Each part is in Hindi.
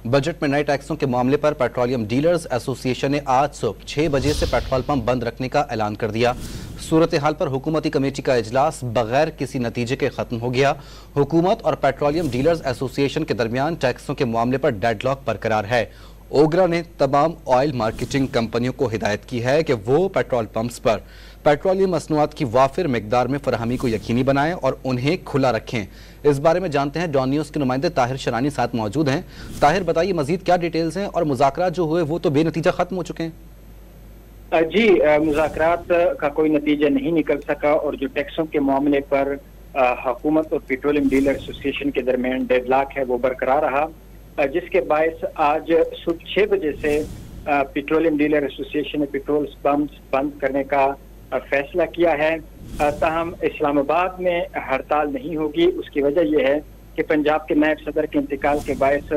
बजट में नए टैक्सों के मामले पर पेट्रोलियम डीलर्स एसोसिएशन ने आज सुबह 6 बजे से पेट्रोल पंप बंद रखने का ऐलान कर दिया। सूरत हाल पर हुकूमती कमेटी का इजलास बगैर किसी नतीजे के खत्म हो गया। हुकूमत और पेट्रोलियम डीलर्स एसोसिएशन के दरमियान टैक्सों के मामले पर डेडलॉक बरकरार है। ओगरा ने तमाम ऑयल मार्केटिंग कंपनियों को हिदायत की है कि वो पेट्रोल पंप्स पर पेट्रोलियम मसनूआत की वाफिर मिकदार में फराहमी को यकीनी बनाएं और उन्हें खुला रखें। इस बारे में जानते हैं डॉन न्यूज़ के नुमाइंदे ताहिर शरानी साथ मौजूद हैं। ताहिर, बताइए मजीद क्या डिटेल्स हैं और मुज़ाकरात जो हुए वो तो बेनतीजा खत्म हो चुके हैं। जी, मुज़ाकरात का कोई नतीजा नहीं निकल सका और जो टैक्सों के मामले पर हुकूमत और पेट्रोलियम डीलर एसोसिएशन के दरमियान डेडलॉक है वो बरकरार रहा, जिसके बायस आज सुबह 6 बजे से पेट्रोलियम डीलर एसोसिएशन ने पेट्रोल पंप बंद करने का फैसला किया है। ताहम इस्लामाबाद में हड़ताल नहीं होगी। उसकी वजह यह है कि पंजाब के नायब सदर के इंतकाल के बायस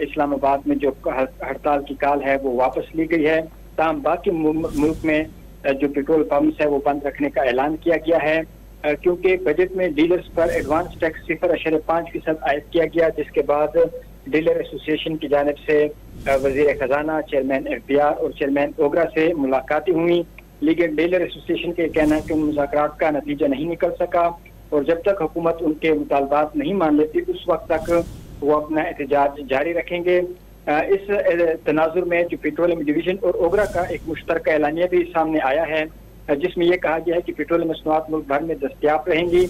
इस्लामाबाद में जो हड़ताल की कॉल है वो वापस ली गई है। ताहम बाकी मुल्क में जो पेट्रोल पंप्स है वो बंद रखने का ऐलान किया गया है, क्योंकि बजट में डीलर्स पर एडवांस टैक्स 0.5% आयद किया गया, जिसके बाद डीलर एसोसिएशन की जानिब से वजीर खजाना, चेयरमैन एफबीआर और चेयरमैन ओगरा से मुलाकातें हुई, लेकिन डीलर एसोसिएशन के कहना है कि उन मुज़ाकरात का नतीजा नहीं निकल सका और जब तक हुकूमत उनके मुतालबात नहीं मान लेती उस वक्त तक वो अपना एहतजाज जारी रखेंगे। इस तनाजुर में जो पेट्रोलियम डिवीजन और ओगरा का एक मुश्तरका एलानिया भी सामने आया है, जिसमें यह कहा गया है कि पेट्रोलियम मसनूआत मुल्क भर में दस्तयाब रहेंगी।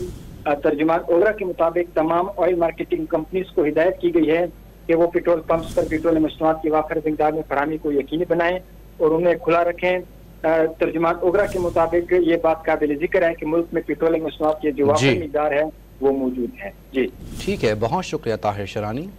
तर्जुमान ओगरा के मुताबिक तमाम ऑयल मार्केटिंग कंपनीज को हिदायत की गई है कि वो पेट्रोल पंप्स पर पेट्रोलियम मसनूआत की वाफिर मिकदार में फराहमी को यकीनी बनाएं और उन्हें खुला रखें। तर्जुमान ओगरा के मुताबिक ये बात काबिल जिक्र है कि मुल्क में पेट्रोलियम मसनूआत की जो वाफिर मिकदार है वो मौजूद है। जी ठीक है, बहुत शुक्रिया ताहिर शरानी।